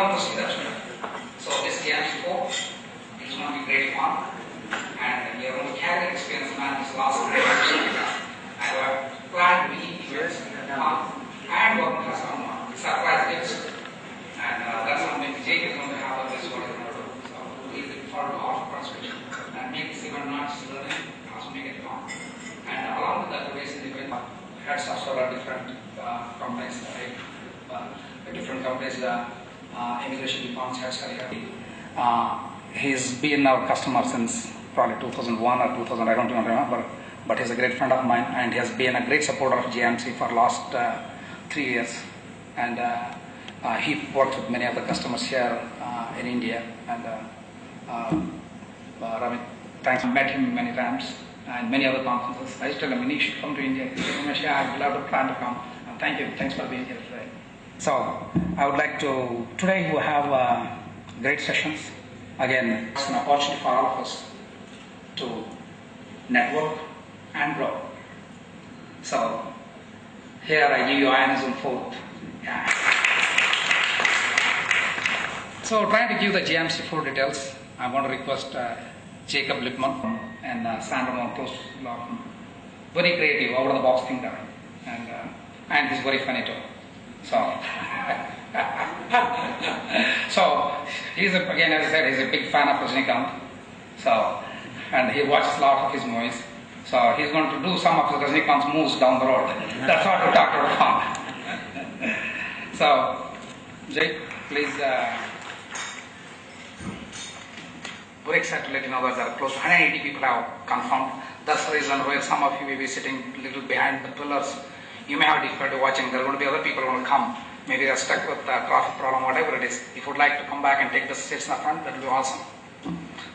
want to see that. So this GMC4 is going to be great fun, and you're going to carry the experience man this last night. And I have planned to be events, fun, and work as some surprise gifts. And that's something Jake is going to have this what he's going to do. So he's looking forward to offer participation and make this event not just learning, also make it fun. And along with that, today's event heads of several different companies, right? Different companies, immigration departments heads are here. He's been our customer since probably 2001 or 2000, I don't even remember. But he's a great friend of mine, and he has been a great supporter of GMC for the last 3 years. And he worked with many of the customers here in India. And Ravi, thanks. I met him many times and many other conferences. I just told him, you should come to India. He said, Umesh, I'd love to plan to come. And thank you. Thanks for being here today. So I would like to, today we have great sessions. Again, it's an opportunity for all of us to network and grow. So here I give you INSZoom.com. Yeah. So trying to give the GMC4 details, I want to request Jacob Lipman and Sandra Montos. Very creative, out of the box thinker, and he's very funny too. So, so he's again, as I said, he's a big fan of Rajinikanth. So, and he watches a lot of his movies. So he's going to do some of Rajinikanth's moves down the road. That's what we talked about. So, Jake, please. Very excited to let you know that there are close to 180 people have confirmed. That's the reason where some of you may be sitting a little behind the pillars. You may have difficulty watching. There are going to be other people who will come. Maybe they're stuck with a traffic problem, whatever it is. If you would like to come back and take the seats in the front, that will be awesome.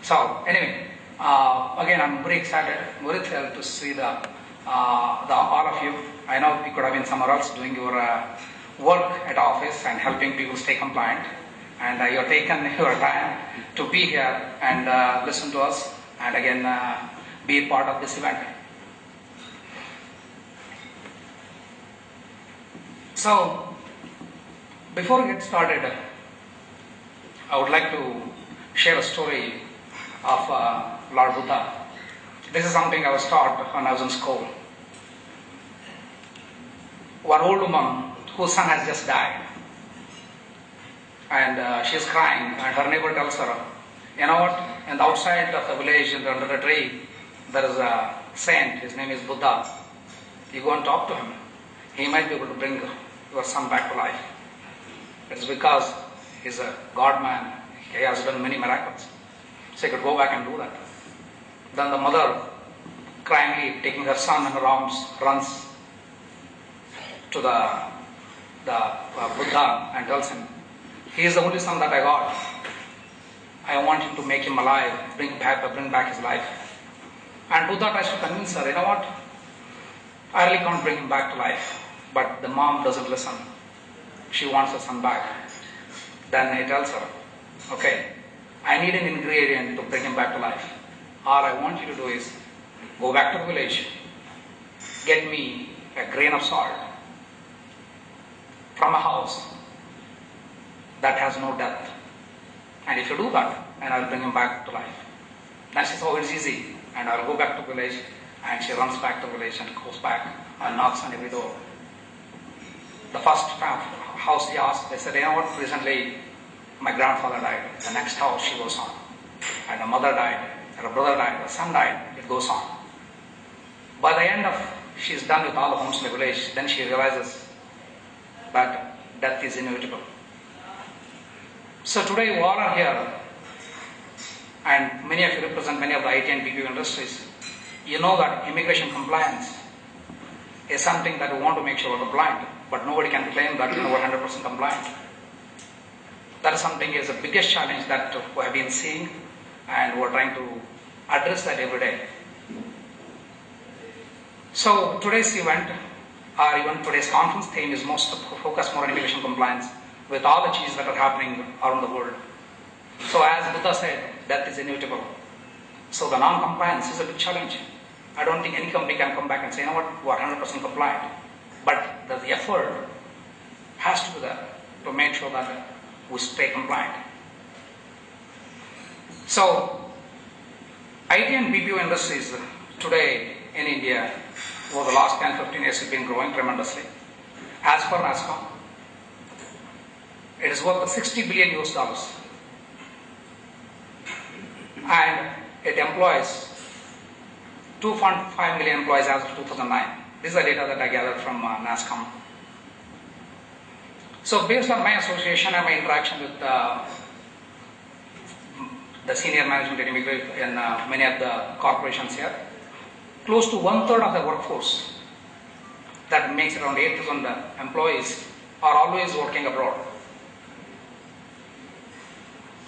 So anyway, again, I'm very excited, very thrilled to see all of you. I know you could have been somewhere else doing your work at office and helping people stay compliant. And you've taken your time to be here and listen to us and again be a part of this event. So, before we get started, I would like to share a story of Lord Buddha. This is something I was taught when I was in school. One old woman whose son has just died. And she's crying, and her neighbor tells her, you know what, in the outside of the village, under the tree, there is a saint, his name is Buddha. You go and talk to him. He might be able to bring your son back to life. It's because he's a God man. He has done many miracles. So he could go back and do that. Then the mother, cryingly taking her son in her arms, runs to the Buddha and tells him, he is the only son that I got. I want him to make him alive, bring back his life. And Buddha tries to convince her, you know what? I really can't bring him back to life. But the mom doesn't listen. She wants her son back. Then he tells her, okay, I need an ingredient to bring him back to life. All I want you to do is go back to the village, get me a grain of salt from a house that has no death. And if you do that, and I'll bring him back to life. Then she says, oh, it's easy. And I'll go back to the village. And she runs back to the village and goes back and knocks on every door. The first house she asked, they said, you know what, recently my grandfather died. The next house she goes on. And her mother died, her brother died, her son died, it goes on. By the end of, she's done with all the homes in the village, then she realizes that death is inevitable. So today we all are here, and many of you represent many of the IT and BPO industries. You know that immigration compliance is something that we want to make sure we're compliant, but nobody can claim that we're 100% compliant. That is something is the biggest challenge that we have been seeing, and we're trying to address that every day. So today's event, or even today's conference theme is focused more on immigration compliance with all the changes that are happening around the world. So as Buddha said, death is inevitable. So the non-compliance is a big challenge. I don't think any company can come back and say, you know what, we're 100% compliant. But the effort has to be there to make sure that we stay compliant. So, IT and BPO industries today in India over the last 10-15 years have been growing tremendously. As per NASSCOM, it is worth 60 billion US dollars, and it employs 2.5 million employees as of 2009. This is the data that I gathered from NASSCOM. So based on my association and my interaction with the senior management in many of the corporations here, close to 1/3 of the workforce, that makes around 8,000 employees, are always working abroad.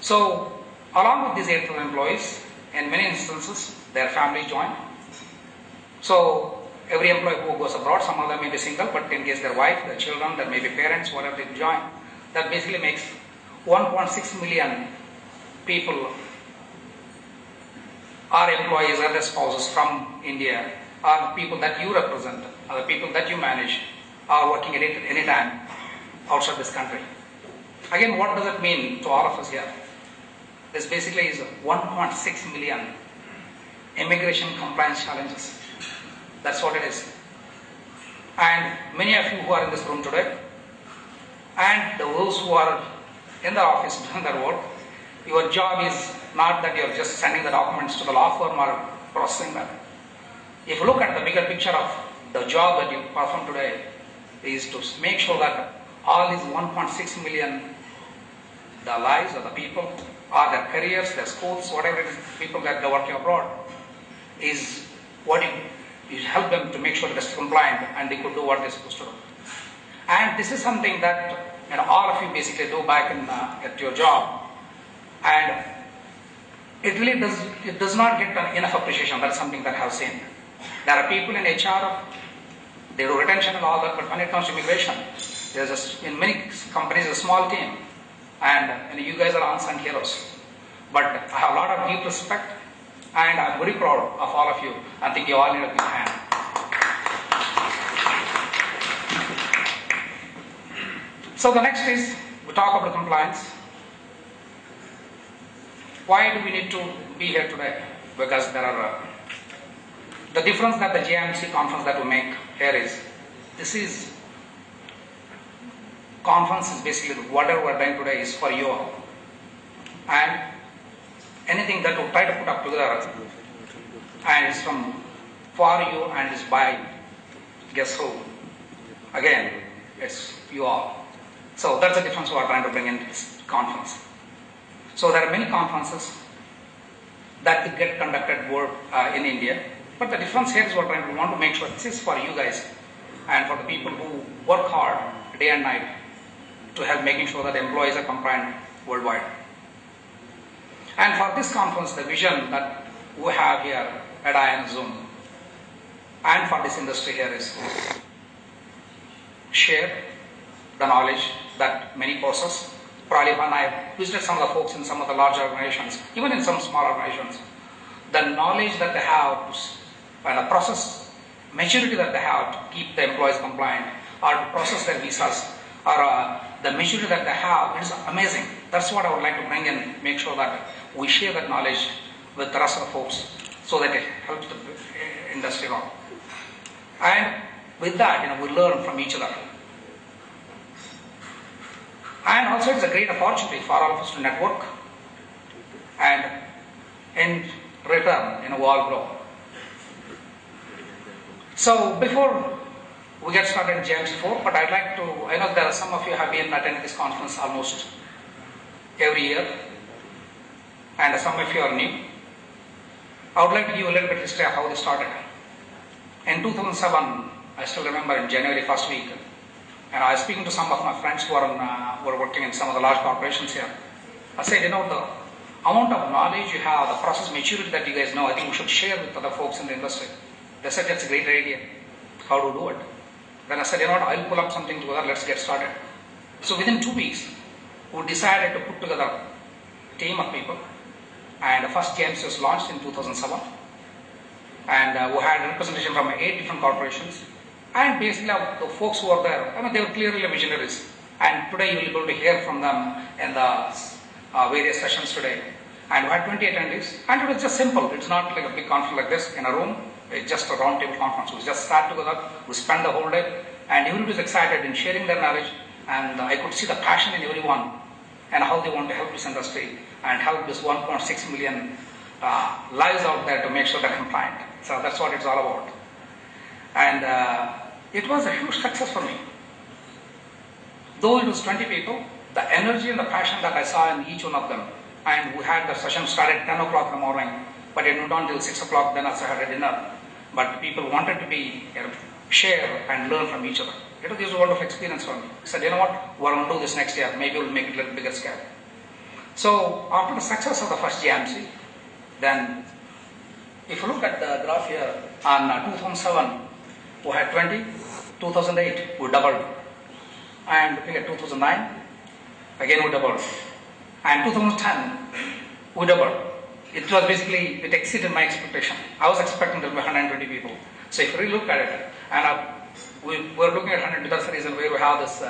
So along with these 8,000 employees, in many instances, their families join. So every employee who goes abroad, some of them may be single, but in case their wife, their children, there may be parents, whatever they join, that basically makes 1.6 million people are employees or their spouses from India, are the people that you represent, are the people that you manage, are working at any time outside this country. Again, what does it mean to all of us here? This basically is 1.6 million immigration compliance challenges. That's what it is. And many of you who are in this room today, and those who are in the office doing their work, your job is not that you're just sending the documents to the law firm or processing them. If you look at the bigger picture of the job that you perform today, is to make sure that all these 1.6 million, the lives of the people, or their careers, their schools, whatever it is, people that are working abroad, is what you help them to make sure that it's compliant and they could do what they're supposed to do. And this is something that all of you basically do back at your job, and it really does not get enough appreciation. That's something that I've seen. There are people in HR, they do retention and all that, but when it comes to immigration, there's just in many companies a small team, and you guys are unsung heroes. But I have a lot of deep respect, and I'm very proud of all of you. I think you all need a big hand. So the next is, we talk about compliance. Why do we need to be here today? Because there are, the difference that the JMC conference that we make here is, this is, conference is basically whatever we're doing today is for you all. And anything that we try to put up together, and it's for you and it's by, guess who? Again, it's you all. So that's the difference we are trying to bring in this conference. So there are many conferences that get conducted in India, but the difference here is we want to make sure this is for you guys and for the people who work hard day and night to help making sure that employees are compliant worldwide. And for this conference, the vision that we have here at INSZoom and for this industry here is to share the knowledge that many possess. Probably when I visited some of the folks in some of the large organizations, even in some small organizations, the knowledge that they have and the process maturity that they have to keep the employees compliant or to process their visas or the maturity that they have, it is amazing. That's what I would like to bring in, make sure that we share that knowledge with the rest of the folks so that it helps the industry grow. And with that, we learn from each other. And also it's a great opportunity for all of us to network and in return, we all grow. So before we get started in JMC4, but I'd like to, I know there are some of you have been attending this conference almost every year, and some of you are new. I would like to give a little bit history of how this started. In 2007, I still remember in January first week, and I was speaking to some of my friends who are working in some of the large corporations here. I said, the amount of knowledge you have, the process maturity that you guys know, I think we should share with other folks in the industry. They said, that's a great idea. How to do it? Then I said, I'll pull up something together, let's get started. So within 2 weeks, we decided to put together a team of people. And the first JMC was launched in 2007. And we had representation from 8 different corporations. And basically, the folks who were there, they were clearly visionaries. And today you will be able to hear from them in the various sessions today. And we had 20 attendees, and it was just simple. It's not like a big conference like this in a room. It's just a round table conference. We just sat together, we spent the whole day, and everybody was excited in sharing their knowledge, and I could see the passion in everyone and how they want to help this industry and help this 1.6 million lives out there to make sure they're compliant. So that's what it's all about. And it was a huge success for me. Though it was 20 people, the energy and the passion that I saw in each one of them, and we had the session started at 10 o'clock in the morning, but it went on till 6 o'clock, then also had a dinner. But people wanted to be, share and learn from each other. It was a wonderful experience for me. I said, you know what, we're going to do this next year. Maybe we'll make it a little bigger scale. So after the success of the first GMC, then if you look at the graph here, on 2007, we had 20, 2008, we doubled. And looking at 2009, again we doubled. And 2010, we doubled. It was basically, it exceeded my expectation. I was expecting there to be 120 people. So if you really look at it, and we were looking at 100, that's the reason where we have this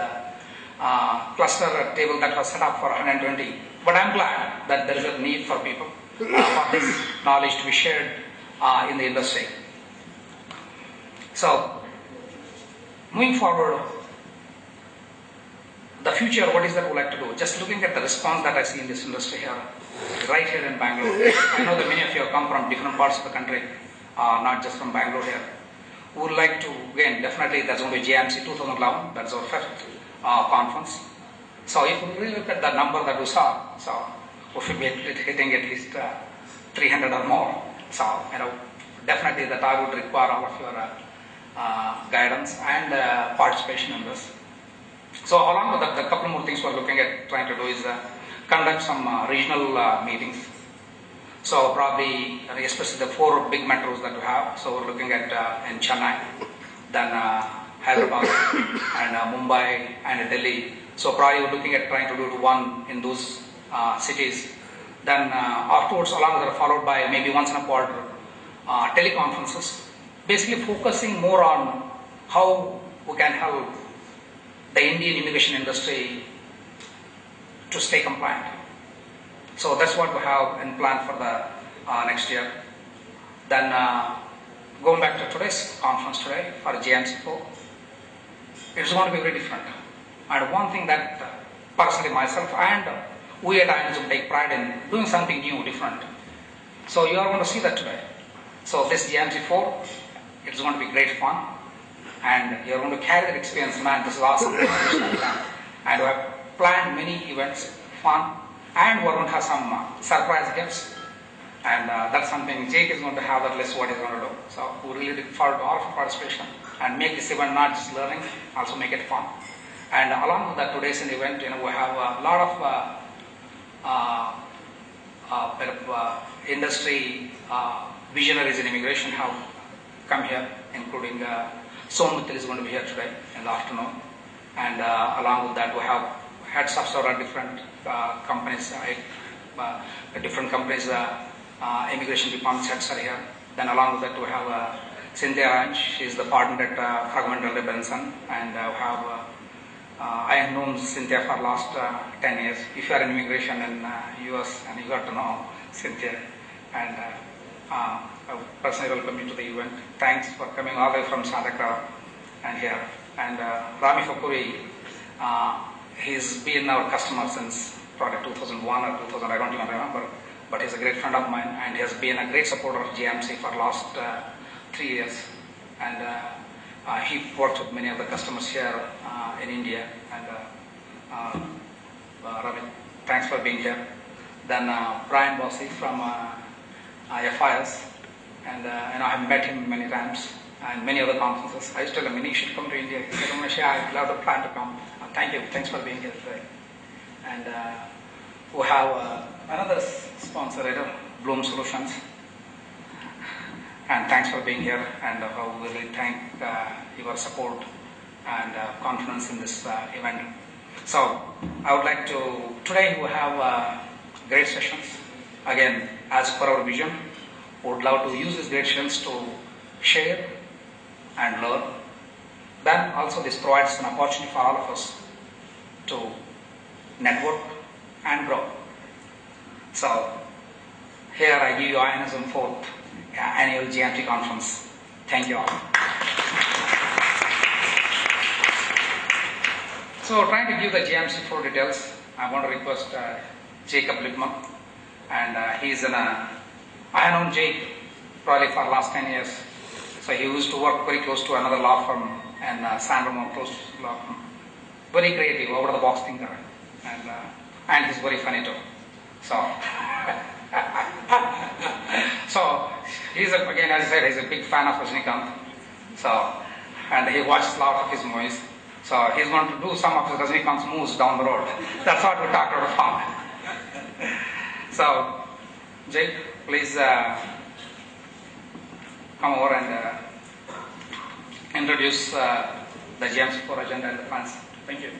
cluster table that was set up for 120. But I'm glad that there is a need for people, for this knowledge to be shared in the industry. So, moving forward, the future, what is that we like to do? Just looking at the response that I see in this industry here, right here in Bangalore. I know that many of you have come from different parts of the country, not just from Bangalore here. We would like to, again, definitely there's going to be GMC 2011, that's our fifth conference. So if we really look at the number that we saw, so we should be hitting at least 300 or more. So, definitely that I would require all of your guidance and participation in this. So along with that, the couple more things we're looking at trying to do is conduct some regional meetings. So probably, especially the 4 big metros that we have. So we're looking at in Chennai, then Hyderabad, and Mumbai, and Delhi. So probably we're looking at trying to do one in those cities. Then afterwards, along with that, followed by maybe once in a quarter teleconferences, basically focusing more on how we can help the Indian immigration industry to stay compliant. So that's what we have in plan for the next year. Then going back to today's conference today for GMC4, it's going to be very different. And one thing that personally myself and we at INSZoom take pride in doing something new, different. So you are going to see that today. So this GMC4, it's going to be great fun. And you're going to carry that experience, man, this is awesome. And we have planned many events, fun, and we're going to have some surprise gifts. And that's something Jake is going to have that list what he's going to do. So we really look forward to all of your participation and make this event not just learning, also make it fun. And along with that, today's event, we have a lot of industry visionaries in immigration have come here, including Somithil is going to be here today in the afternoon. And along with that, we have heads of several different companies, immigration departments heads are here. Then along with that, we have Cynthia Ranch. She is the partner at Fragmental Benson. And we have I have known Cynthia for the last 10 years. If you are in immigration in US and you got to know Cynthia, and I personally welcome you to the event. Thanks for coming all the way from Santa Clara and here. And Rami Fakuri, he's been our customer since probably 2001 or 2000, I don't even remember, but he's a great friend of mine and he has been a great supporter of GMC for the last 3 years. And he worked with many of the customers here in India. And Ravi, thanks for being here. Then Brian Bossy from FIS, and I have met him many times and many other conferences. I used to tell him, you should come to India. He said, Umesh, I'd love to plan to come. Thank you, thanks for being here today. And we have another sponsor, Bloom Solutions. And thanks for being here, and I really thank your support and confidence in this event. So I would like to, today we have great sessions. Again, as per our vision, we would love to use these great sessions to share and learn. Then also this provides an opportunity for all of us to network and grow. So here I give you INSZoom 4th annual GMT conference. Thank you all. So trying to give the GMC4 details, I want to request Jacob Lippman, and he's I have known Jake probably for the last 10 years. So he used to work very close to another law firm in San Ramon, close to law firm. Very creative, over the box thinker, and he's very funny too. So, so he's again, as I said, he's a big fan of Rajinikanth. So, and he watches a lot of his movies. So he's going to do some of his Rajinikanth's moves down the road. That's what we talked about. So, Jake, please come over and introduce the GMC4 agenda and the plans. Thank you.